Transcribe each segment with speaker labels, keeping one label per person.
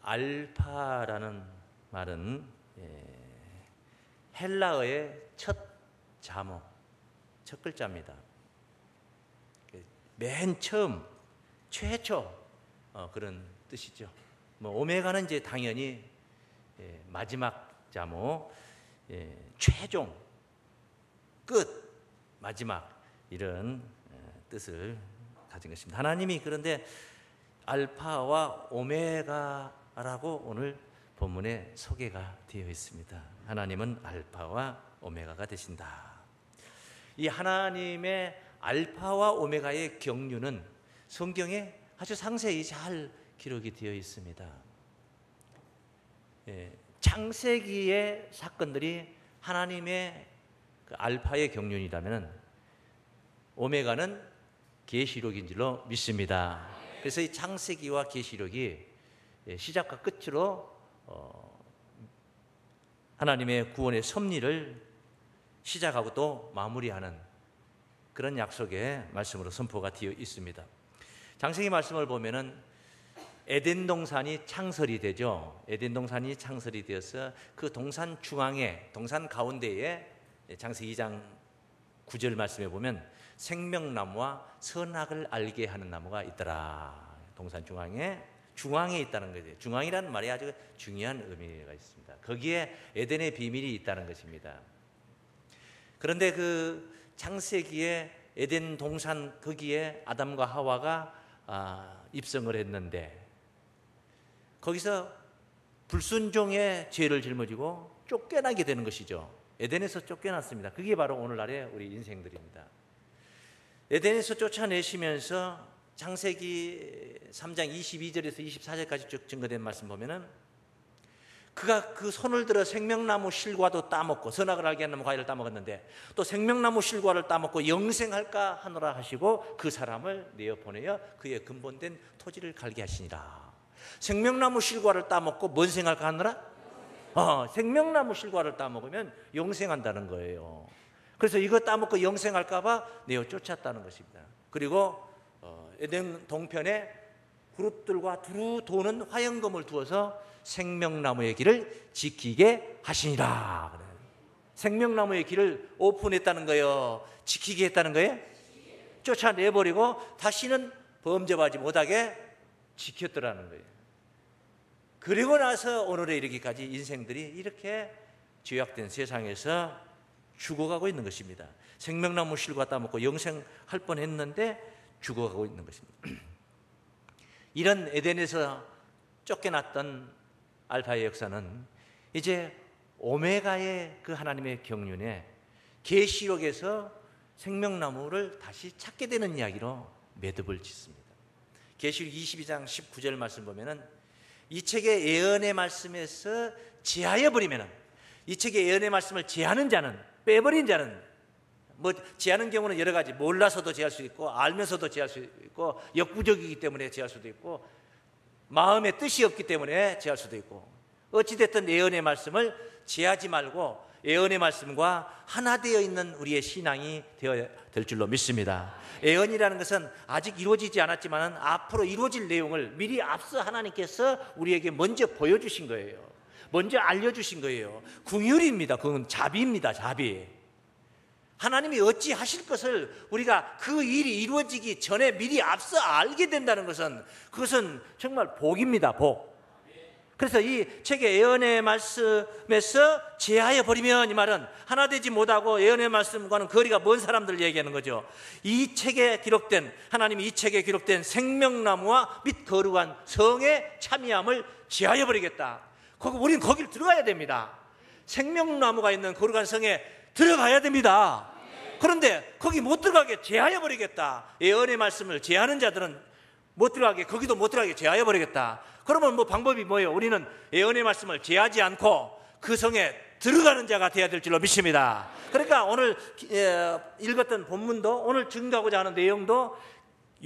Speaker 1: 알파라는 말은 헬라어의 첫 자모, 첫 글자입니다. 맨 처음, 최초 그런 뜻이죠. 오메가는 이제 당연히 마지막 자모, 최종, 끝, 마지막 이런 뜻을 가진 것입니다. 하나님이 그런데 알파와 오메가라고 오늘 본문에 소개가 되어 있습니다. 하나님은 알파와 오메가가 되신다. 이 하나님의 알파와 오메가의 경륜은 성경에 아주 상세히 잘 기록이 되어 있습니다. 창세기의 사건들이 하나님의 그 알파의 경륜이라면 오메가는 계시록인 줄로 믿습니다. 그래서 이 창세기와 계시록이 시작과 끝으로 하나님의 구원의 섭리를 시작하고 또 마무리하는 그런 약속의 말씀으로 선포가 되어 있습니다. 창세기 말씀을 보면은 에덴 동산이 창설이 되죠. 에덴 동산이 창설이 되어서 그 동산 중앙에, 동산 가운데에 창세기 2장 9절 말씀에 보면 생명나무와 선악을 알게 하는 나무가 있더라. 동산 중앙에 있다는 거죠. 중앙이라는 말이 아주 중요한 의미가 있습니다. 거기에 에덴의 비밀이 있다는 것입니다. 그런데 그 창세기에 에덴 동산 거기에 아담과 하와가 입성을 했는데 거기서 불순종의 죄를 짊어지고 쫓겨나게 되는 것이죠. 에덴에서 쫓겨났습니다. 그게 바로 오늘날의 우리 인생들입니다. 에덴에서 쫓아내시면서 창세기 3장 22절에서 24절까지 쭉 증거된 말씀 보면은 그가 그 손을 들어 생명나무 실과도 따먹고 선악을 알게 하는 과일을 따먹었는데 또 생명나무 실과를 따먹고 영생할까 하노라 하시고 그 사람을 내어 보내어 그의 근본된 토지를 갈게 하시니라. 생명나무 실과를 따먹고 뭔 생할까 하노라? 생명나무 실과를 따먹으면 영생한다는 거예요. 그래서 이거 따먹고 영생할까 봐 내어 쫓았다는 것입니다. 그리고 에덴 동편에 그룹들과 두루 도는 화영검을 두어서 생명나무의 길을 지키게 하시니라. 생명나무의 길을 오픈했다는 거예요. 지키게 했다는 거예요. 쫓아내버리고 다시는 범접하지 못하게 지켰더라는 거예요. 그리고 나서 오늘에 이르기까지 인생들이 이렇게 죄악된 세상에서 죽어가고 있는 것입니다. 생명나무 실과 따먹고 영생할 뻔했는데 죽어가고 있는 것입니다. 이런 에덴에서 쫓겨났던 알파의 역사는 이제 오메가의 그 하나님의 경륜에 계시록에서 생명나무를 다시 찾게 되는 이야기로 매듭을 짓습니다. 계시록 22장 19절 말씀 보면은 이 책의 예언의 말씀에서 제하여 버리면은 이 책의 예언의 말씀을 제하는 자는 빼버린 자는 제하는 경우는 여러 가지 몰라서도 제할 수 있고 알면서도 제할 수 있고 역부족이기 때문에 제할 수도 있고 마음에 뜻이 없기 때문에 제할 수도 있고 어찌됐든 예언의 말씀을 제하지 말고 예언의 말씀과 하나 되어 있는 우리의 신앙이 되어야 될 줄로 믿습니다. 예언이라는 것은 아직 이루어지지 않았지만 앞으로 이루어질 내용을 미리 앞서 하나님께서 우리에게 먼저 보여주신 거예요. 먼저 알려주신 거예요. 긍휼입니다. 그건 자비입니다. 자비. 하나님이 어찌 하실 것을 우리가 그 일이 이루어지기 전에 미리 앞서 알게 된다는 것은 그것은 정말 복입니다. 복. 그래서 이 책의 예언의 말씀에서 제하여 버리면 이 말은 하나 되지 못하고 예언의 말씀과는 거리가 먼 사람들 얘기하는 거죠. 이 책에 기록된 하나님이 이 책에 기록된 생명나무와 및 거룩한 성의 참여함을 제하여 버리겠다. 우리는 거기를 들어가야 됩니다. 생명나무가 있는 거룩한 성에 들어가야 됩니다. 그런데 거기 못 들어가게 제하여 버리겠다. 예언의 말씀을 제하는 자들은 못 들어가게, 거기도 못 들어가게 제하여 버리겠다. 그러면 방법이 뭐예요? 우리는 예언의 말씀을 제하지 않고 그 성에 들어가는 자가 되어야 될 줄로 믿습니다. 그러니까 오늘 읽었던 본문도 오늘 증거하고자 하는 내용도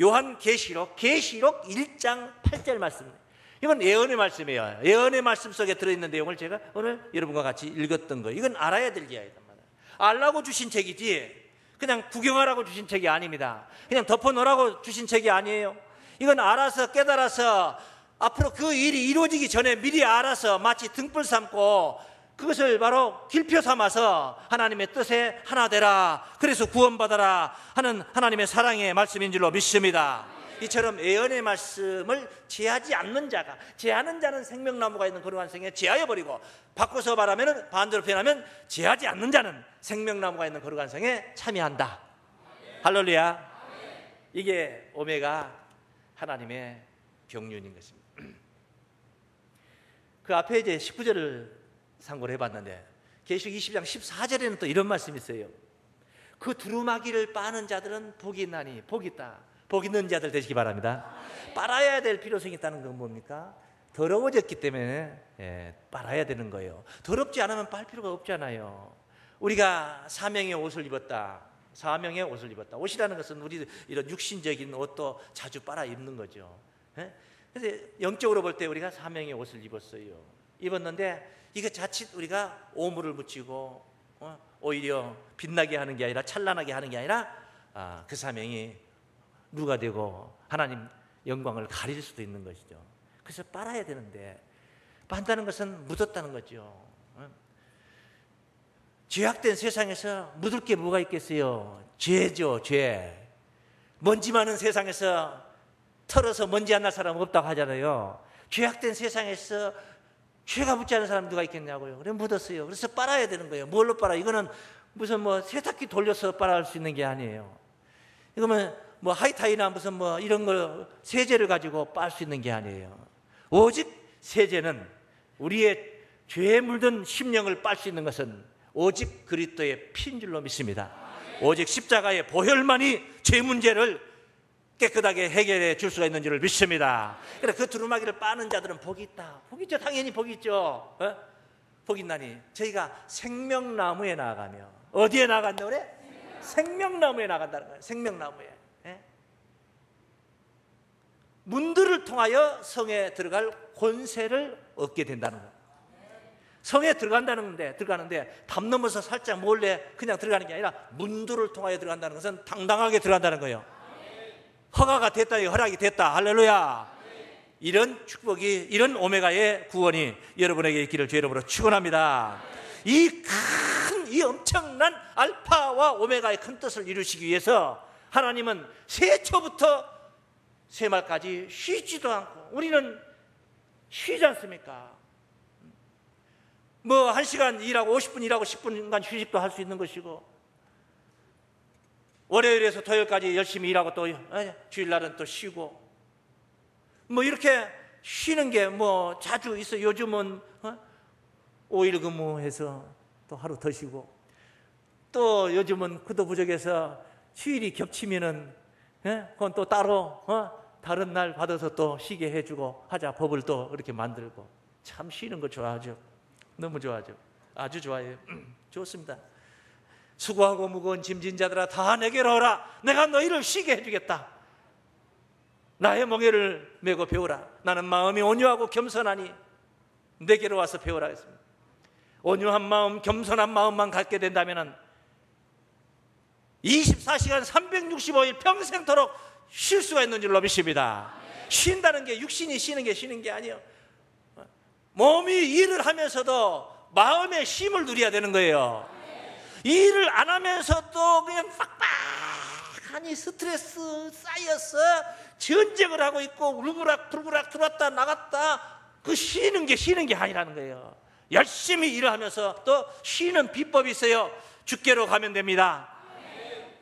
Speaker 1: 요한 계시록 1장 8절 말씀입니다. 이건 예언의 말씀이에요. 예언의 말씀 속에 들어있는 내용을 제가 오늘 여러분과 같이 읽었던 거예요. 이건 알아야 될 이야기단 말이에요. 알라고 주신 책이지 그냥 구경하라고 주신 책이 아닙니다. 그냥 덮어놓으라고 주신 책이 아니에요. 이건 알아서 깨달아서 앞으로 그 일이 이루어지기 전에 미리 알아서 마치 등불 삼고 그것을 바로 길표 삼아서 하나님의 뜻에 하나 되라, 그래서 구원받아라 하는 하나님의 사랑의 말씀인 줄로 믿습니다. 이처럼 예언의 말씀을 제하지 않는 자가, 제하는 자는 생명나무가 있는 거룩한 생에 제하여 버리고, 바꿔서 말하면, 반대로 표현하면 제하지 않는 자는 생명나무가 있는 거룩한 생에 참여한다. 할렐루야. 이게 오메가 하나님의 경륜인 것입니다. 그 앞에 이제 19절을 상고를 해봤는데, 계시록 20장 14절에는 또 이런 말씀이 있어요. 그 두루마기를 빠는 자들은 복이 있나니, 복이 있다. 복 있는 자들 되시기 바랍니다. 빨아야 될 필요성이 있다는 건 뭡니까? 더러워졌기 때문에 빨아야 되는 거예요. 더럽지 않으면 빨 필요가 없잖아요. 우리가 사명의 옷을 입었다. 사명의 옷을 입었다. 옷이라는 것은 우리 이런 육신적인 옷도 자주 빨아 입는 거죠. 그래서 영적으로 볼 때 우리가 사명의 옷을 입었어요. 입었는데 이거 자칫 우리가 오물을 묻히고 오히려 빛나게 하는 게 아니라, 찬란하게 하는 게 아니라 그 사명이 누가 되고 하나님 영광을 가릴 수도 있는 것이죠. 그래서 빨아야 되는데, 빤다는 것은 묻었다는 거죠. 죄악된 세상에서 묻을 게 뭐가 있겠어요? 죄죠, 죄. 먼지 많은 세상에서 털어서 먼지 안 날 사람 없다고 하잖아요. 죄악된 세상에서 죄가 묻지 않은 사람 누가 있겠냐고요. 그래 묻었어요. 그래서 빨아야 되는 거예요. 뭘로 빨아? 이거는 무슨 세탁기 돌려서 빨아할 수 있는 게 아니에요. 이거는 하이타이나 무슨 이런 걸 세제를 가지고 빨 수 있는 게 아니에요. 오직 세제는, 우리의 죄에 물든 심령을 빨 수 있는 것은 오직 그리스도의 피인 줄로 믿습니다. 오직 십자가의 보혈만이 죄 문제를 깨끗하게 해결해 줄 수가 있는 줄을 믿습니다. 그래서 그 두루마기를 빠는 자들은 복이 있다. 복이 있죠. 당연히 복이 있죠. 복이 있나니, 저희가 생명나무에 나아가며, 어디에 나아간다 그래? 생명나무에 나간다는 거예요. 생명나무에. 문들을 통하여 성에 들어갈 권세를 얻게 된다는 거예요. 성에 들어가는데 담 넘어서 살짝 몰래 그냥 들어가는 게 아니라 문들을 통하여 들어간다는 것은 당당하게 들어간다는 거예요. 허가가 됐다, 허락이 됐다. 할렐루야. 이런 축복이, 이런 오메가의 구원이 여러분에게 있기를 주 이름으로 축원합니다. 이 엄청난 알파와 오메가의 큰 뜻을 이루시기 위해서 하나님은 세초부터 세말까지 쉬지도 않고, 우리는 쉬지 않습니까? 1시간 일하고 50분 일하고 10분간 휴식도 할 수 있는 것이고, 월요일에서 토요일까지 열심히 일하고 또 주일날은 또 쉬고, 이렇게 쉬는 게 자주 있어요. 요즘은 5일 근무해서 또 하루 더 쉬고, 또 요즘은 그도 부족해서 휴일이 겹치면은 그건 또 따로 다른 날 받아서 또 쉬게 해주고 하자, 법을 또 이렇게 만들고. 참 쉬는 거 좋아하죠. 너무 좋아하죠. 아주 좋아해요. 좋습니다. 수고하고 무거운 짐진 자들아 다 내게로 오라. 내가 너희를 쉬게 해주겠다. 나의 멍에를 메고 배우라. 나는 마음이 온유하고 겸손하니 내게로 와서 배우라 했습니다. 온유한 마음, 겸손한 마음만 갖게 된다면 24시간 365일 평생토록 쉴 수가 있는 줄로 믿습니다. 쉰다는 게 육신이 쉬는 게 아니에요. 몸이 일을 하면서도 마음의 쉼을 누려야 되는 거예요. 일을 안 하면서도 그냥 빡빡하니 스트레스 쌓여서 전쟁을 하고 있고 울그락 들어왔다 나갔다, 그 쉬는 게 아니라는 거예요. 열심히 일을 하면서 또 쉬는 비법이 있어요. 주께로 가면 됩니다.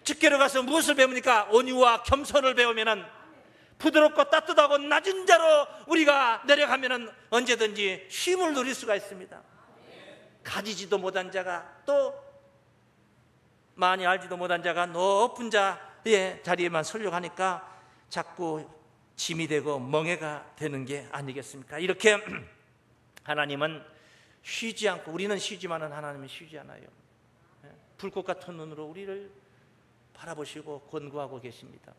Speaker 1: 주께로 가서 무엇을 배웁니까? 온유와 겸손을 배우면은, 부드럽고 따뜻하고 낮은 자로 우리가 내려가면은 언제든지 쉼을 누릴 수가 있습니다. 가지지도 못한 자가, 또 많이 알지도 못한 자가 높은 자의 자리에만 서려고 하니까 자꾸 짐이 되고 멍해가 되는 게 아니겠습니까? 이렇게 하나님은 쉬지 않고, 우리는 쉬지만은 하나님은 쉬지 않아요. 불꽃 같은 눈으로 우리를 바라보시고 권고하고 계십니다.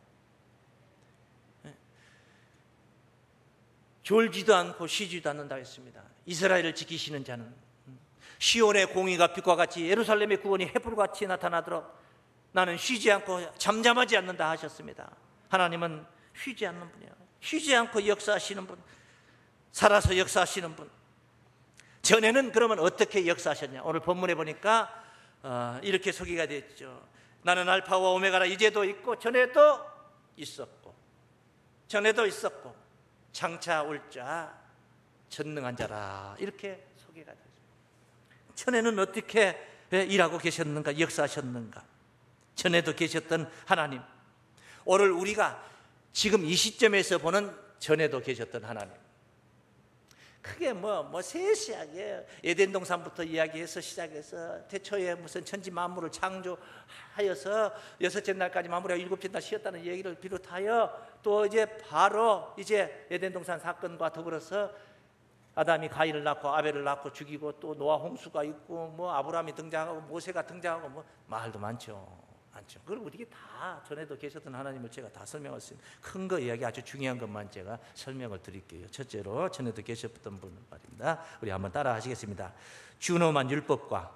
Speaker 1: 졸지도 않고 쉬지도 않는다 했습니다. 이스라엘을 지키시는 자는 시온의 공의가 빛과 같이 예루살렘의 구원이 햇불과 같이 나타나도록 나는 쉬지 않고 잠잠하지 않는다 하셨습니다. 하나님은 쉬지 않는 분이에요. 쉬지 않고 역사하시는 분. 살아서 역사하시는 분. 전에는 그러면 어떻게 역사하셨냐? 오늘 본문에 보니까 이렇게 소개가 됐죠. 나는 알파와 오메가라. 이제도 있고 전에도 있었고 장차 올 자 전능한 자라. 이렇게 소개가 되죠. 전에는 어떻게 일하고 계셨는가, 역사하셨는가. 전에도 계셨던 하나님, 오늘 우리가 지금 이 시점에서 보는 전에도 계셨던 하나님. 크게 세세하게 에덴 동산부터 이야기해서 시작해서 태초에 무슨 천지 만물을 창조하여서 여섯째 날까지 마무리하고 일곱째 날 쉬었다는 얘기를 비롯하여 또 이제 바로 이제 에덴 동산 사건과 더불어서 아담이 가인을 낳고 아벨을 낳고 죽이고 또 노아 홍수가 있고 아브라함이 등장하고 모세가 등장하고 말도 많죠. 그리고 이게 다 전에도 계셨던 하나님을 제가 다 설명했습니다. 큰 거 이야기 아주 중요한 것만 제가 설명을 드릴게요. 첫째로 전에도 계셨던 분 말입니다. 우리 한번 따라 하시겠습니다. 준엄한 율법과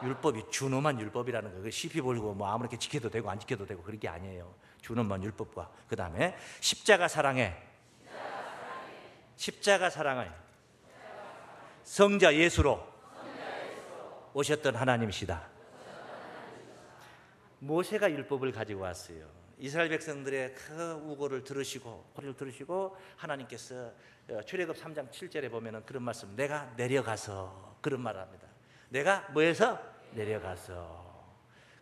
Speaker 1: 율법이 준엄한 율법이라는 거, 시비 벌고 아무렇게 지켜도 되고 안 지켜도 되고 그런 게 아니에요. 준엄한 율법과 그 다음에 십자가 사랑에 성자 예수로 오셨던 하나님이시다. 모세가 율법을 가지고 왔어요. 이스라엘 백성들의 그 우고를 들으시고 소리를 들으시고 하나님께서 출애굽 3장 7절에 보면은 그런 말씀, 내가 내려가서, 그런 말을 합니다. 내가 뭐해서? 내려가서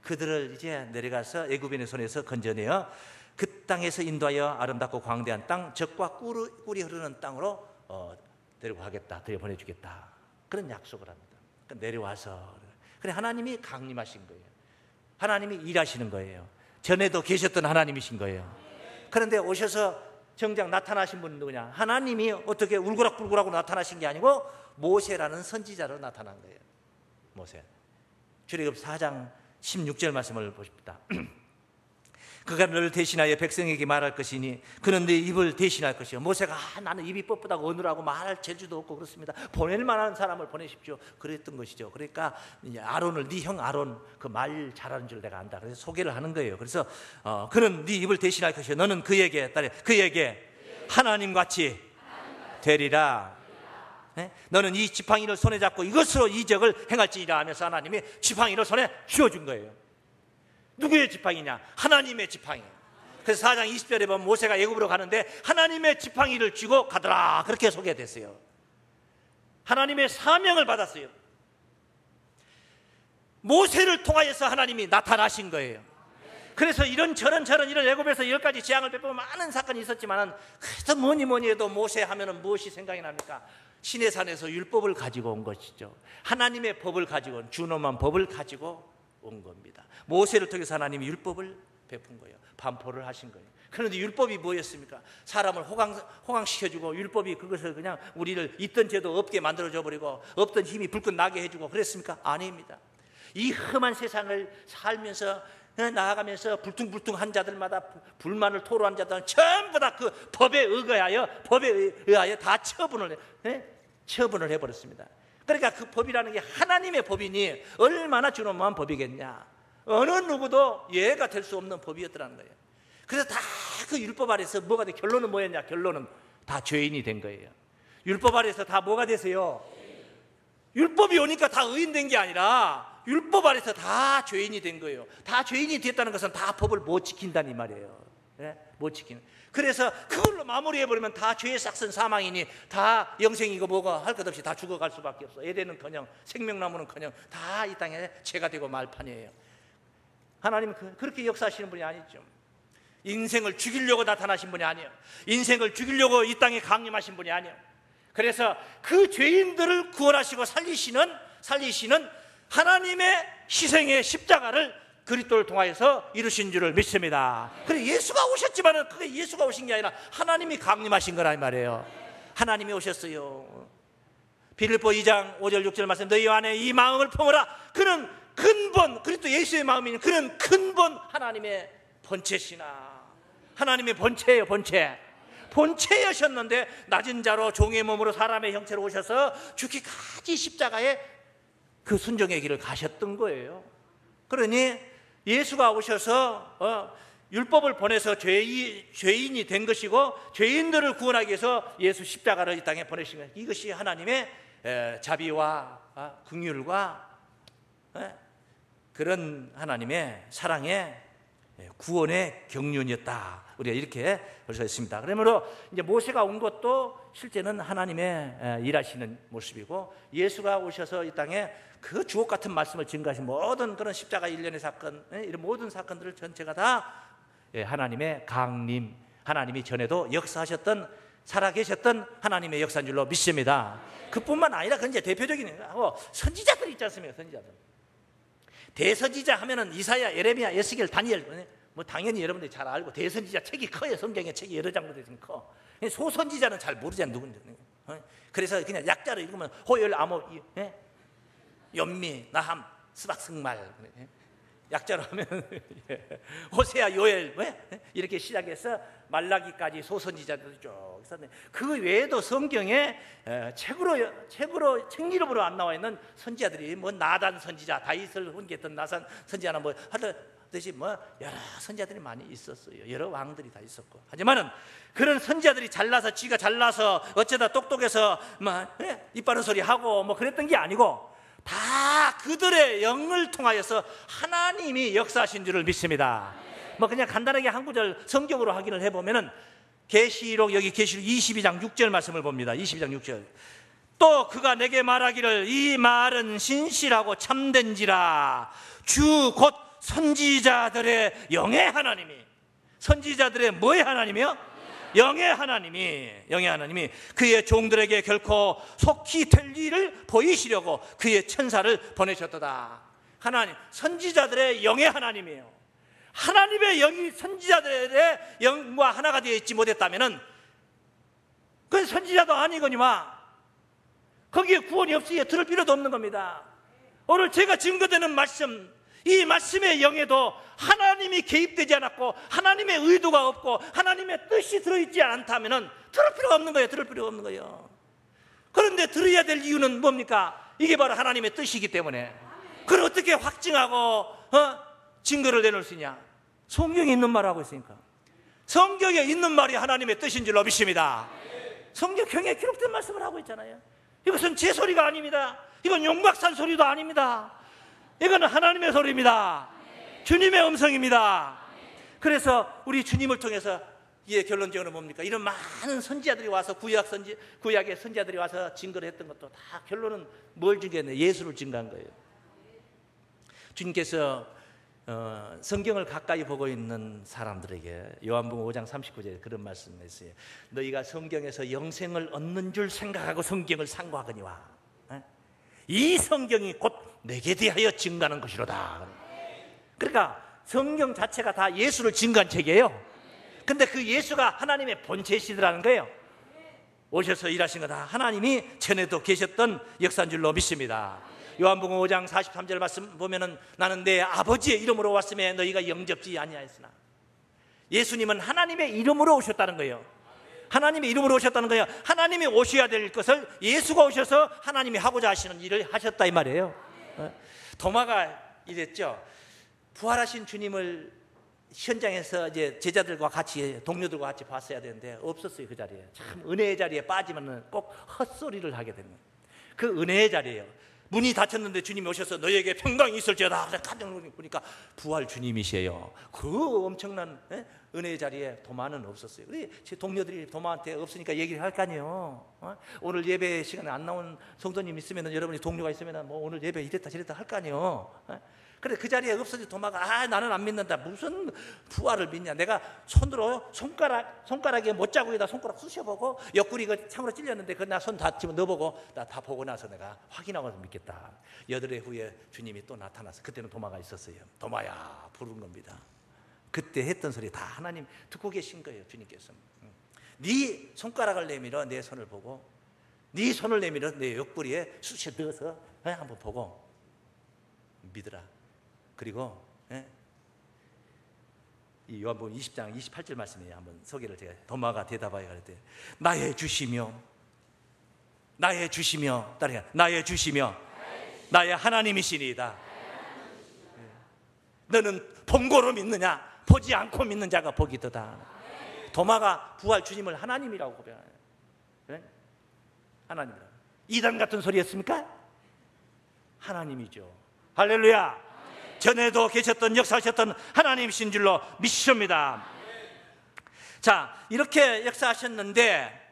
Speaker 1: 그들을 이제 내려가서 애굽인의 손에서 건져내어 그 땅에서 인도하여 아름답고 광대한 땅, 젖과 꿀이 흐르는 땅으로 데리고 가겠다, 들여보내주겠다, 그런 약속을 합니다. 그러니까 내려와서, 그래 하나님이 강림하신 거예요. 하나님이 일하시는 거예요. 전에도 계셨던 하나님이신 거예요. 그런데 오셔서 정작 나타나신 분은 누구냐? 하나님이 어떻게 울그락불그락으로 나타나신 게 아니고 모세라는 선지자로 나타난 거예요. 모세. 출애굽 4장 16절 말씀을 보십시다. 그가 너를 대신하여 백성에게 말할 것이니 그는 네 입을 대신할 것이요. 모세가 나는 입이 뻣뻣하고 어느라고 말할 재주도 없고 그렇습니다. 보낼 만한 사람을 보내십시오. 그랬던 것이죠. 그러니까 아론을, 네 형 아론 그 말 잘하는 줄 내가 안다. 그래서 소개를 하는 거예요. 그래서 그는 네 입을 대신할 것이요. 너는 그에게 하나님같이 되리라. 네? 너는 이 지팡이를 손에 잡고 이것으로 이적을 행할지니라 하면서 하나님이 지팡이를 손에 쥐어준 거예요. 누구의 지팡이냐? 하나님의 지팡이. 그래서 4장 20절에 보면 모세가 애굽으로 가는데 하나님의 지팡이를 쥐고 가더라, 그렇게 소개됐어요. 하나님의 사명을 받았어요. 모세를 통하여서 하나님이 나타나신 거예요. 그래서 이런 애굽에서 10가지 재앙을 베푸고 많은 사건이 있었지만 그래도 뭐니 해도 모세 하면은 무엇이 생각이 납니까? 시내산에서 율법을 가지고 온 것이죠. 하나님의 법을 가지고 온, 준엄한 법을 가지고 온 겁니다. 모세를 통해서 하나님이 율법을 베푼 거예요. 반포를 하신 거예요. 그런데 율법이 뭐였습니까? 사람을 호강시켜주고, 율법이 그것을 그냥 우리를 있던 죄도 없게 만들어줘 버리고 없던 힘이 불끈 나게 해주고 그랬습니까? 아닙니다. 이 험한 세상을 살면서 나아가면서 불퉁불퉁한 자들마다 불만을 토로한 자들은 전부 다 그 법에 의하여 다 처분을 해버렸습니다. 그러니까 그 법이라는 게 하나님의 법이니 얼마나 준엄한 법이겠냐. 어느 누구도 예가 될 수 없는 법이었더라는 거예요. 그래서 다 그 율법 아래서 뭐가 돼? 결론은 뭐였냐? 결론은 다 죄인이 된 거예요. 율법 아래서 다 뭐가 되세요? 율법이 오니까 다 의인 된 게 아니라 율법 아래서 다 죄인이 된 거예요. 다 죄인이 됐다는 것은 다 법을 못 지킨다는 이 말이에요. 네? 못 지키는. 그래서 그걸로 마무리해버리면 다 죄의 싹슨 사망이니 다 영생이고 뭐가 할 것 없이 다 죽어갈 수밖에 없어. 에덴은커녕 생명나무는커녕 다 이 땅에 죄가 되고 말판이에요. 하나님은 그렇게 역사하시는 분이 아니죠. 인생을 죽이려고 나타나신 분이 아니에요. 인생을 죽이려고 이 땅에 강림하신 분이 아니에요. 그래서 그 죄인들을 구원하시고 살리시는 하나님의 희생의 십자가를 그리스도를 통하여서 이루신 줄을 믿습니다. 그래 예수가 오셨지만은 그게 예수가 오신 게 아니라 하나님이 강림하신 거란 말이에요. 하나님이 오셨어요. 빌립보 2장 5절 6절 말씀, 너희 안에 이 마음을 품어라. 그는 근본, 그리스도 예수의 마음이니 그는 근본 하나님의 본체시나. 하나님의 본체예요. 본체여셨는데 낮은 자로 종의 몸으로 사람의 형체로 오셔서 죽기까지 십자가에 그 순종의 길을 가셨던 거예요. 그러니 예수가 오셔서 율법을 보내서 죄인이 된 것이고 죄인들을 구원하기 위해서 예수 십자가를 이 땅에 보내신 거예요. 이것이 하나님의 자비와 긍휼과 그런 하나님의 사랑의 구원의 경륜이었다. 우리가 이렇게 볼 수 있습니다. 그러므로 이제 모세가 온 것도 실제는 하나님의 일하시는 모습이고, 예수가 오셔서 이 땅에 그 주옥 같은 말씀을 증거하신 모든 그런 십자가 일련의 사건, 이런 모든 사건들을 전체가 다 하나님의 강림, 하나님이 전에도 역사하셨던, 살아계셨던 하나님의 역사인 줄로 믿습니다. 그뿐만 아니라 그 이제 대표적인 선지자들이 있지 않습니까? 선지자들. 대선지자 하면은 이사야, 예레미야, 에스겔, 다니엘, 뭐 당연히 여러분들이 잘 알고, 대선지자 책이 커요. 성경에 책이 여러 장도 되면 커. 소선지자는 잘 모르잖아요, 누군지. 그래서 그냥 약자로 읽으면 호열, 아모, 연미, 나함, 스박, 승말. 약자로 하면 호세아, 요엘 이렇게 시작해서 말라기까지 소선지자들이 쭉 있었는데, 그 외에도 성경에 책 이름으로 안 나와 있는 선지자들이, 뭐 나단 선지자, 다윗을 훈계했던 나단 선지자나 뭐 하듯이 뭐 여러 선지자들이 많이 있었어요. 여러 왕들이 다 있었고. 하지만은 그런 선지자들이 지가 잘나서 어쩌다 똑똑해서 막 이빠른 소리 하고 뭐 그랬던 게 아니고, 다 그들의 영을 통하여서 하나님이 역사하신 줄을 믿습니다. 뭐 그냥 간단하게 한 구절 성경으로 확인을 해보면은, 계시록, 여기 계시록 22장 6절 말씀을 봅니다. 22장 6절. 또 그가 내게 말하기를, 이 말은 신실하고 참된지라. 주 곧 선지자들의 영의 하나님이, 선지자들의 뭐의 하나님이요? 영의 하나님이 그의 종들에게 결코 속히 될 일을 보이시려고 그의 천사를 보내셨도다. 하나님, 선지자들의 영의 하나님이에요. 하나님의 영이 선지자들의 영과 하나가 되어 있지 못했다면은 그건 선지자도 아니거니와 거기에 구원이 없으니 들을 필요도 없는 겁니다. 오늘 제가 증거되는 말씀, 이 말씀의 영에도 하나님이 개입되지 않았고 하나님의 의도가 없고 하나님의 뜻이 들어있지 않다면 들을 필요가 없는 거예요. 들을 필요가 없는 거예요. 그런데 들어야 될 이유는 뭡니까? 이게 바로 하나님의 뜻이기 때문에. 그걸 어떻게 확증하고 증거를 내놓을 수 있냐? 성경에 있는 말을 하고 있으니까. 성경에 있는 말이 하나님의 뜻인 줄로 믿습니다. 성경에 기록된 말씀을 하고 있잖아요. 이것은 제 소리가 아닙니다. 이건 용박산 소리도 아닙니다. 이거는 하나님의 소리입니다. 주님의 음성입니다. 그래서 우리 주님을 통해서 이게 결론적으로 뭡니까? 이런 많은 선지자들이 와서 구약의 선지자들이 와서 증거를 했던 것도 다 결론은 뭘 증거했나요? 예수를 증거한 거예요. 주님께서 성경을 가까이 보고 있는 사람들에게 요한복음 5장 39절에 그런 말씀을 했어요. 너희가 성경에서 영생을 얻는 줄 생각하고 성경을 상고하거니와 이 성경이 곧 내게 대하여 증거하는 것이로다. 그러니까 성경 자체가 다 예수를 증거한 책이에요. 근데 그 예수가 하나님의 본체시더라는 거예요. 오셔서 일하신 거 다 하나님이 전에도 계셨던 역사인 줄로 믿습니다. 요한복음 5장 43절 말씀 보면은 나는 내 아버지의 이름으로 왔음에 너희가 영접지 아니하였으나, 예수님은 하나님의 이름으로 오셨다는 거예요. 하나님의 이름으로 오셨다는 거예요. 하나님이 오셔야 될 것을 예수가 오셔서 하나님이 하고자 하시는 일을 하셨다 이 말이에요. 도마가 이랬죠. 부활하신 주님을 현장에서 이제 제자들과 같이, 동료들과 같이 봤어야 되는데 없었어요. 그 자리에. 참 은혜의 자리에 빠지면 꼭 헛소리를 하게 되는, 그 은혜의 자리예요. 문이 닫혔는데 주님이 오셔서 너희에게 평강이 있을지어다. 깜짝 놀라니까 부활 주님이세요. 그 엄청난 은혜의 자리에 도마는 없었어요. 제 동료들이 도마한테 없으니까 얘기를 할 거 아니에요. 오늘 예배 시간에 안 나온 성도님 있으면, 여러분이 동료가 있으면 뭐 오늘 예배 이랬다 저랬다 할 거 아니에요. 그래 그 자리에 없어진 도마가 나는 안 믿는다. 무슨 부활을 믿냐. 내가 손으로 손가락에 못자국에다 손가락 쑤셔보고 옆구리 그 참으로 찔렸는데 그 나 손 다 집어 넣어보고 나 다 보고 나서 내가 확인하고 믿겠다. 8해 후에 주님이 또 나타나서 그때는 도마가 있었어요. 도마야 부른 겁니다. 그때 했던 소리 다 하나님 듣고 계신 거예요. 주님께서 네 손가락을 내밀어 내 손을 보고, 네 손을 내밀어 내 옆구리에 쑤셔 넣어서 한번 보고 믿으라. 그리고 이 요한복음 20장 28절 말씀에 한번 소개를 제가, 도마가 대답하여 가로되 나의 주시며 나의 주시며 나의 하나님이시니이다. 너는 본고로 믿느냐? 보지 않고 믿는 자가 복이 있도다. 도마가 부활 주님을 하나님이라고 고백하는 거예요. 하나님이라고. 이단 같은 소리 했습니까? 하나님이죠. 할렐루야. 전에도 계셨던, 역사하셨던 하나님이신 줄로 믿습니다. 자, 이렇게 역사하셨는데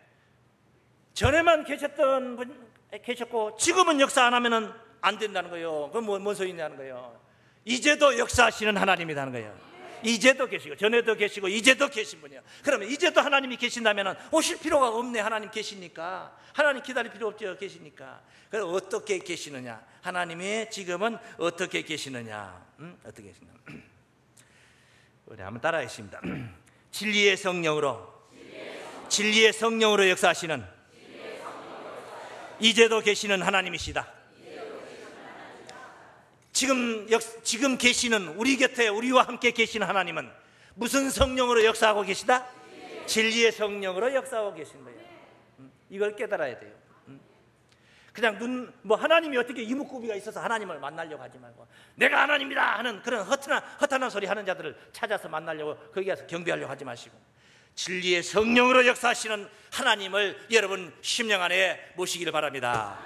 Speaker 1: 전에만 계셨던 분 계셨고 지금은 역사 안 하면 안 된다는 거예요. 그건 뭔 소리냐는 거예요. 이제도 역사하시는 하나님이라는 거예요. 이제도 계시고 전에도 계시고 이제도 계신 분이에요. 그러면 이제도 하나님이 계신다면 오실 필요가 없네. 하나님 계시니까. 하나님 기다릴 필요 없죠. 계시니까. 그럼 어떻게 계시느냐? 하나님이 지금은 어떻게 계시느냐? 어떻게 계시느냐? 우리 한번 따라하겠습니다. 진리의 성령으로 역사하시는 이제도 계시는 하나님이시다. 지금 계시는 우리 곁에 우리와 함께 계시는 하나님은 무슨 성령으로 역사하고 계시다? 진리의 성령으로 역사하고 계신 거예요. 이걸 깨달아야 돼요. 그냥 하나님이 어떻게 이목구비가 있어서 하나님을 만나려고 하지 말고 내가 하나님이다 하는 그런 허탄한 소리 하는 자들을 찾아서 만나려고 거기 가서 경배하려고 하지 마시고 진리의 성령으로 역사하시는 하나님을 여러분 심령 안에 모시기를 바랍니다.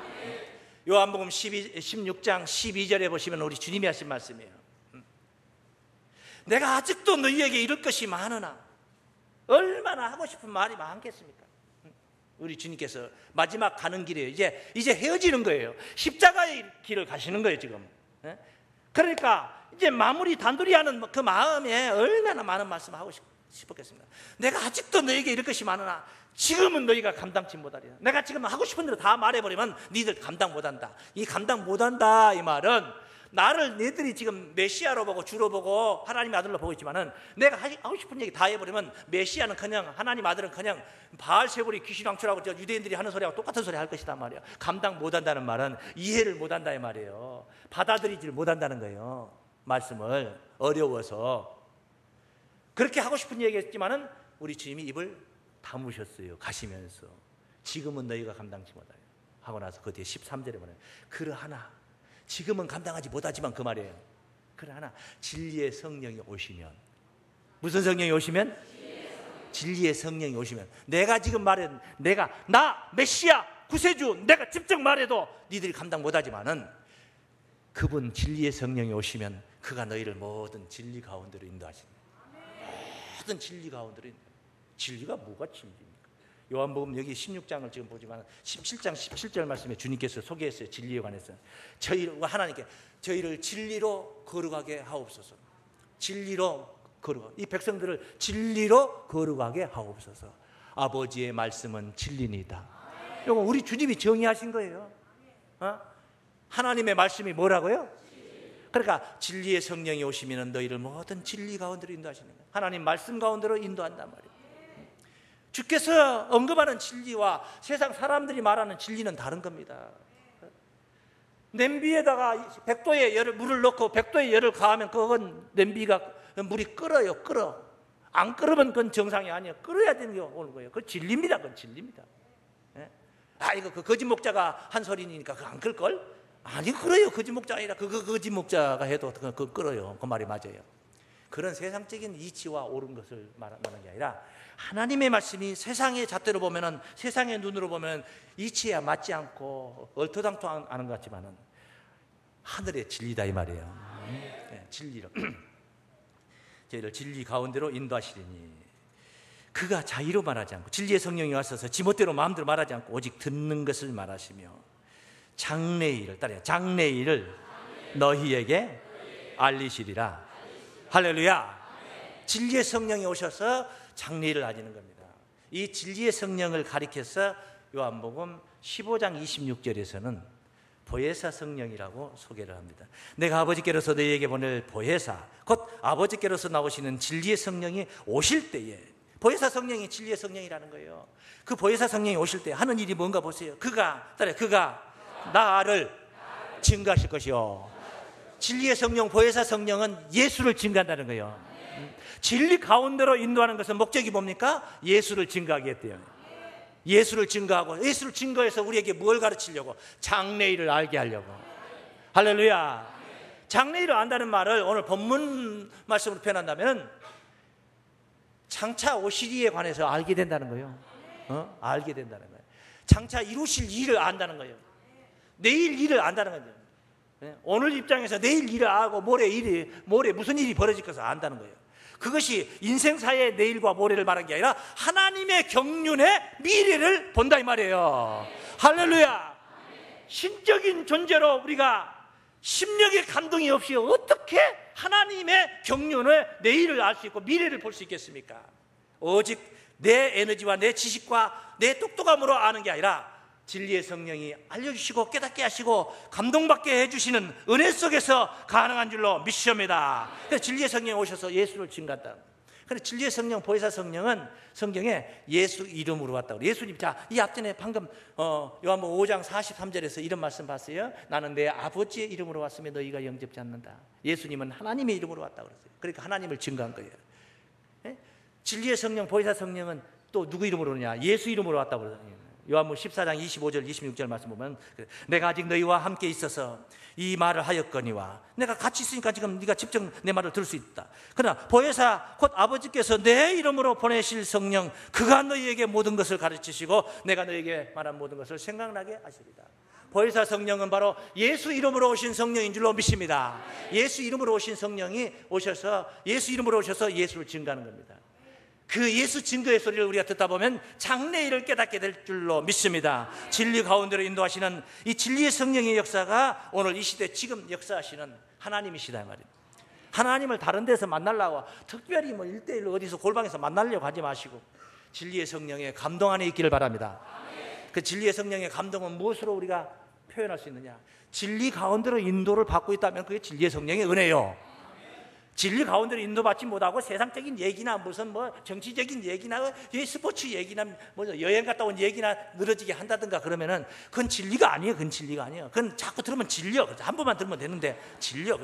Speaker 1: 요한복음 16장 12절에 보시면 우리 주님이 하신 말씀이에요. 내가 아직도 너희에게 이룰 것이 많으나 얼마나 하고 싶은 말이 많겠습니까? 우리 주님께서 마지막 가는 길이에요. 이제 헤어지는 거예요. 십자가의 길을 가시는 거예요 지금. 그러니까 이제 마무리 단둘이 하는 그 마음에 얼마나 많은 말씀을 하고 싶었겠습니까? 내가 아직도 너희에게 이룰 것이 많으나 지금은 너희가 감당치 못하리라. 내가 지금 하고 싶은 대로 다 말해버리면 너희들 감당 못한다. 이 감당 못한다 이 말은 나를 너희들이 지금 메시아로 보고 주로 보고 하나님의 아들로 보고 있지만은 내가 하고 싶은 얘기 다 해버리면 메시아는 그냥 하나님 아들은 그냥 바알세불이 귀신왕초라고 유대인들이 하는 소리하고 똑같은 소리 할 것이다 말이야. 감당 못한다는 말은 이해를 못한다 이 말이에요. 받아들이지를 못한다는 거예요. 말씀을 어려워서 그렇게 하고 싶은 얘기 했지만은 우리 주님이 입을 다무셨어요. 가시면서 지금은 너희가 감당치 못하여 하고 나서 그 뒤에 13절에 보면 그러하나 지금은 감당하지 못하지만 그 말이에요. 그러나 진리의 성령이 오시면 무슨 성령이 오시면? 진리의 성령이 오시면 내가 지금 말한 나 메시아 구세주 내가 직접 말해도 니들이 감당 못하지만은 그분 진리의 성령이 오시면 그가 너희를 모든 진리 가운데로 인도하십니다. 모든 진리 가운데로 진리가 뭐가 진리입니까? 요한복음 여기 16장을 지금 보지만 17장 17절 말씀에 주님께서 소개했어요. 진리에 관해서 하나님께 저희를 진리로 거룩하게 하옵소서. 진리로 거룩하게 이 백성들을 진리로 거룩하게 하옵소서. 아버지의 말씀은 진리니다. 이거 우리 주님이 정의하신 거예요. 하나님의 말씀이 뭐라고요? 그러니까 진리의 성령이 오시면 너희를 모든 진리 가운데로 인도하시는 거예요. 하나님 말씀 가운데로 인도한단 말이에요. 주께서 언급하는 진리와 세상 사람들이 말하는 진리는 다른 겁니다. 냄비에다가 100도의 물을 넣고 100도의 열을 가하면 그건 냄비가 물이 끓어요. 안 끓으면 그건 정상이 아니에요. 끓어야 되는 게 오는 거예요. 그건 진리입니다. 그건 진리입니다. 이거 그 거짓 목자가 한 소리니까 그거 안 끓걸? 아니 끓어요. 거짓 목자가 아니라 그 거짓 목자가 해도 그거 끓어요. 그 말이 맞아요. 그런 세상적인 이치와 옳은 것을 말하는 게 아니라 하나님의 말씀이 세상의 잣대로 보면은 세상의 눈으로 보면 이치에 맞지 않고 얼토당토하는 것 같지만은 하늘의 진리다 이 말이에요. 진리로 저희를 진리 가운데로 인도하시리니 그가 자의로 말하지 않고 진리의 성령이 와서 지멋대로 마음대로 말하지 않고 오직 듣는 것을 말하시며 장래일을 따라요. 장래일을 너희에게 알리시리라. 할렐루야. 진리의 성령이 오셔서 장래일을 알리는 겁니다. 이 진리의 성령을 가리켜서 요한복음 15장 26절에서는 보혜사 성령이라고 소개를 합니다. 내가 아버지께로서 너희에게 보낼 보혜사 곧 아버지께로서 나오시는 진리의 성령이 오실 때에 보혜사 성령이 진리의 성령이라는 거예요. 그 보혜사 성령이 오실 때 하는 일이 뭔가 보세요. 그가 나를 증거하실 것이요. 진리의 성령 보혜사 성령은 예수를 증거한다는 거예요. 진리 가운데로 인도하는 것은 목적이 뭡니까? 예수를 증거하겠대요. 예수를 증거하고 예수를 증거해서 우리에게 뭘 가르치려고? 장래일을 알게 하려고. 할렐루야. 장래일을 안다는 말을 오늘 본문 말씀으로 표현한다면 장차 오실 이에 관해서 알게 된다는 거예요. 알게 된다는 거예요. 장차 이루실 일을 안다는 거예요. 내일 일을 안다는 거예요. 오늘 입장에서 내일 일을 알고 모레 무슨 일이 벌어질 것을 안다는 거예요. 그것이 인생사의 내일과 모레를 말하는 게 아니라 하나님의 경륜의 미래를 본다 이 말이에요. 할렐루야. 신적인 존재로 우리가 심령의 감동이 없이 어떻게 하나님의 경륜의 내일을 알 수 있고 미래를 볼 수 있겠습니까? 오직 내 에너지와 내 지식과 내 똑똑함으로 아는 게 아니라 진리의 성령이 알려주시고 깨닫게 하시고 감동받게 해주시는 은혜 속에서 가능한 줄로 믿습니다. 그래서 진리의 성령이 오셔서 예수를 증거한다. 그런데 진리의 성령, 보혜사 성령은 성경에 예수 이름으로 왔다고. 예수님, 자, 이 앞전에 방금 요한복음 5장 43절에서 이런 말씀 봤어요. 나는 내 아버지의 이름으로 왔으며 너희가 영접지 않는다. 예수님은 하나님의 이름으로 왔다고 그랬어요. 그러니까 하나님을 증거한 거예요. 예? 진리의 성령, 보혜사 성령은 또 누구 이름으로 오느냐? 예수 이름으로 왔다고 그러거든요. 요한복음 14장 25절 26절 말씀 보면 내가 아직 너희와 함께 있어서 이 말을 하였거니와, 내가 같이 있으니까 지금 네가 직접 내 말을 들을 수 있다. 그러나 보혜사 곧 아버지께서 내 이름으로 보내실 성령, 그가 너희에게 모든 것을 가르치시고 내가 너희에게 말한 모든 것을 생각나게 하시리다. 보혜사 성령은 바로 예수 이름으로 오신 성령인 줄로 믿습니다. 예수 이름으로 오신 성령이 오셔서 예수 이름으로 오셔서 예수를 증거하는 겁니다. 그 예수 증거의 소리를 우리가 듣다 보면 장래일을 깨닫게 될 줄로 믿습니다. 진리 가운데로 인도하시는 이 진리의 성령의 역사가 오늘 이 시대 지금 역사하시는 하나님이시다 말입니다. 하나님을 다른 데서 만나려고 특별히 1대1로 어디서 골방에서 만나려고 하지 마시고 진리의 성령의 감동 안에 있기를 바랍니다. 그 진리의 성령의 감동은 무엇으로 우리가 표현할 수 있느냐? 진리 가운데로 인도를 받고 있다면 그게 진리의 성령의 은혜요. 진리 가운데로 인도받지 못하고 세상적인 얘기나 무슨 정치적인 얘기나 스포츠 얘기나 여행 갔다 온 얘기나 늘어지게 한다든가 그러면은 그건 진리가 아니에요. 그건 진리가 아니에요. 그건 자꾸 들으면 질려. 한 번만 들으면 되는데 질려.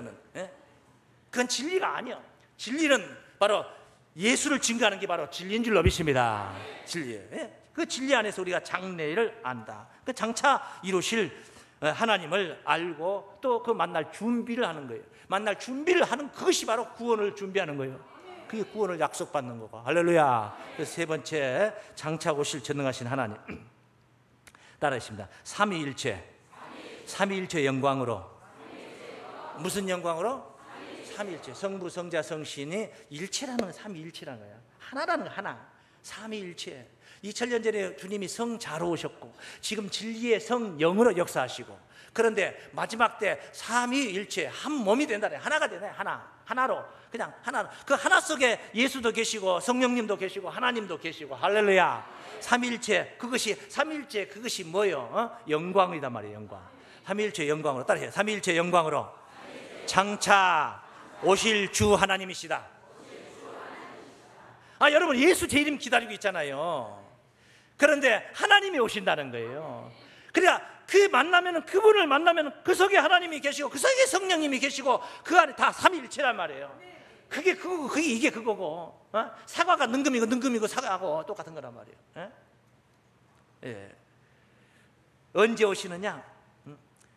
Speaker 1: 그건 진리가 아니에요. 진리는 바로 예수를 증거하는 게 바로 진리인 줄 믿습니다. 진리예요. 그 진리 안에서 우리가 장래를 안다. 그 장차 이루실 하나님을 알고 또 그 만날 준비를 하는 거예요. 만날 준비를 하는 그것이 바로 구원을 준비하는 거예요. 그게 구원을 약속받는 거고. 할렐루야. 그래서 세 번째, 장차 오실 전능하신 하나님. 따라하십니다. 삼위일체. 삼위일체 영광으로. 무슨 영광으로? 삼위일체. 성부, 성자, 성신이 일체라는, 삼위일체라는 거야. 하나라는 거, 하나. 삼위일체. 2000년 전에 주님이 성자로 오셨고 지금 진리의 성령으로 역사하시고, 그런데 마지막 때 삼위일체 한 몸이 된다네. 하나가 되네. 하나로, 그냥 하나. 그 하나 속에 예수도 계시고 성령님도 계시고 하나님도 계시고. 할렐루야. 삼위일체, 그것이 삼위일체, 그것이 뭐요? 영광이단 말이에요. 영광. 삼위일체 영광으로. 따라해요. 삼위일체 영광으로 장차 오실 주 하나님이시다. 여러분, 예수 제 이름 기다리고 있잖아요. 그런데 하나님이 오신다는 거예요. 그러니까 그분을 만나면 그 속에 하나님이 계시고 그 속에 성령님이 계시고 그 안에 다 삼위일체란 말이에요. 그게 이게 그거고. 사과가 능금이고 사과하고 똑같은 거란 말이에요. 예. 언제 오시느냐?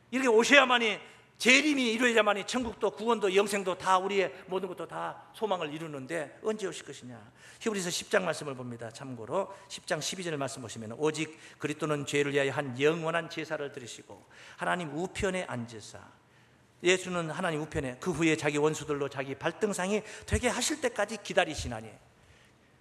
Speaker 1: 이렇게 오셔야만이 재림이 이루어야만이 천국도 구원도 영생도 다 우리의 모든 것도 다 소망을 이루는데 언제 오실 것이냐? 히브리서 10장 말씀을 봅니다. 참고로 10장 12절 말씀 보시면 오직 그리스도는 죄를 위하여 한 영원한 제사를 드리시고 하나님 우편에 앉으사, 예수는 하나님 우편에 그 후에 자기 원수들로 자기 발등상이 되게 하실 때까지 기다리시나니.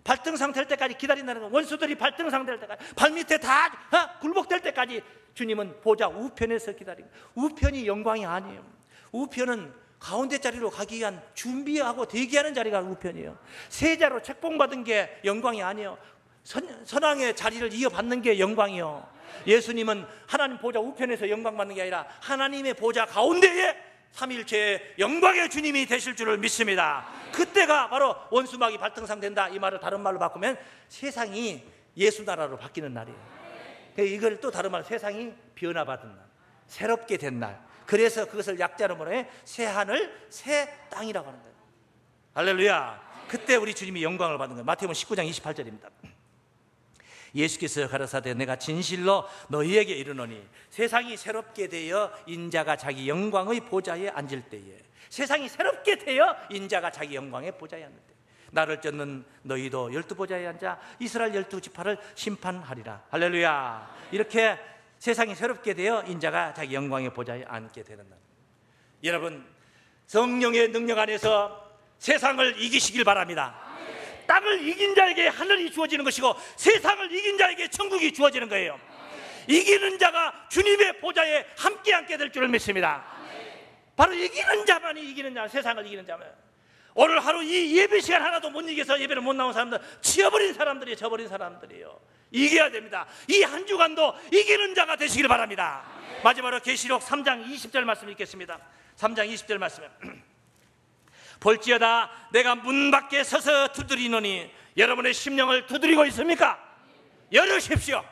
Speaker 1: 발등상 될 때까지 기다린다는 건 원수들이 발등상 될 때까지, 발밑에 다 굴복될 때까지 주님은 보좌 우편에서 기다리고. 우편이 영광이 아니에요. 우편은 가운데 자리로 가기 위한 준비하고 대기하는 자리가 우편이에요. 세자로 책봉받은 게 영광이 아니에요. 선왕의 자리를 이어받는 게 영광이요. 예수님은 하나님 보좌 우편에서 영광 받는 게 아니라 하나님의 보좌 가운데에 삼위일체의 영광의 주님이 되실 줄을 믿습니다. 그때가 바로 원수막이 발등상 된다, 이 말을 다른 말로 바꾸면 세상이 예수 나라로 바뀌는 날이에요. 이걸 또 다른 말로 세상이 변화받은 날, 새롭게 된 날. 그래서 그것을 약자로 뭐래? 새 하늘 새 땅이라고 하는 거예요. 할렐루야. 그때 우리 주님이 영광을 받는 거예요. 마태복음 19장 28절입니다 예수께서 가라사대 내가 진실로 너희에게 이르노니 세상이 새롭게 되어 인자가 자기 영광의 보좌에 앉을 때에, 세상이 새롭게 되어 인자가 자기 영광의 보좌에 앉을 때, 나를 쫓는 너희도 12보좌에 앉아 이스라엘 12지파를 심판하리라. 할렐루야. 이렇게 세상이 새롭게 되어 인자가 자기 영광의 보좌에 앉게 되는 날. 여러분, 성령의 능력 안에서 세상을 이기시길 바랍니다. 땅을 이긴 자에게 하늘이 주어지는 것이고 세상을 이긴 자에게 천국이 주어지는 거예요. 이기는 자가 주님의 보좌에 함께 앉게 될 줄을 믿습니다. 바로 이기는 자만이 이기는 자, 세상을 이기는 자만. 오늘 하루 이 예배 시간 하나도 못 이겨서 예배를 못 나온 사람들, 지어버린 사람들이에요. 져버린 사람들이에요. 이겨야 됩니다. 이 한 주간도 이기는 자가 되시길 바랍니다. 마지막으로 계시록 3장 20절 말씀 읽겠습니다. 3장 20절 말씀. 볼지어다 내가 문 밖에 서서 두드리노니 여러분의 심령을 두드리고 있습니까? 열으십시오.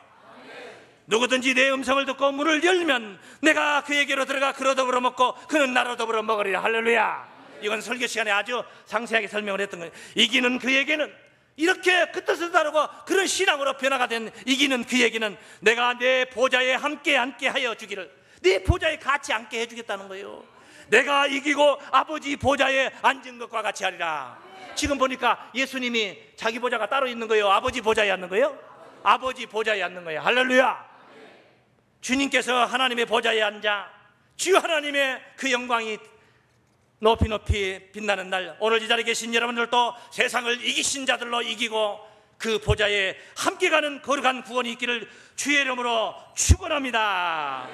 Speaker 1: 누구든지 내 음성을 듣고 문을 열면 내가 그에게로 들어가 그로 더불어 먹고 그는 나로 더불어 먹으리라. 할렐루야. 이건 설교 시간에 아주 상세하게 설명을 했던 거예요. 이기는 그에게는, 이렇게 그 뜻을 다루고 그런 신앙으로 변화가 된 이기는 그에게는 내가 내 보좌에 함께 앉게 하여 주기를, 내 보좌에 같이 앉게 해주겠다는 거예요. 내가 이기고 아버지 보좌에 앉은 것과 같이 하리라. 지금 보니까 예수님이 자기 보좌가 따로 있는 거예요? 아버지 보좌에 앉는 거예요? 아버지 보좌에 앉는 거예요. 할렐루야. 주님께서 하나님의 보좌에 앉아 주 하나님의 그 영광이 높이 높이 빛나는 날, 오늘 이 자리에 계신 여러분들도 세상을 이기신 자들로 이기고 그 보좌에 함께 가는 거룩한 구원이 있기를 주의 이름으로 축원합니다.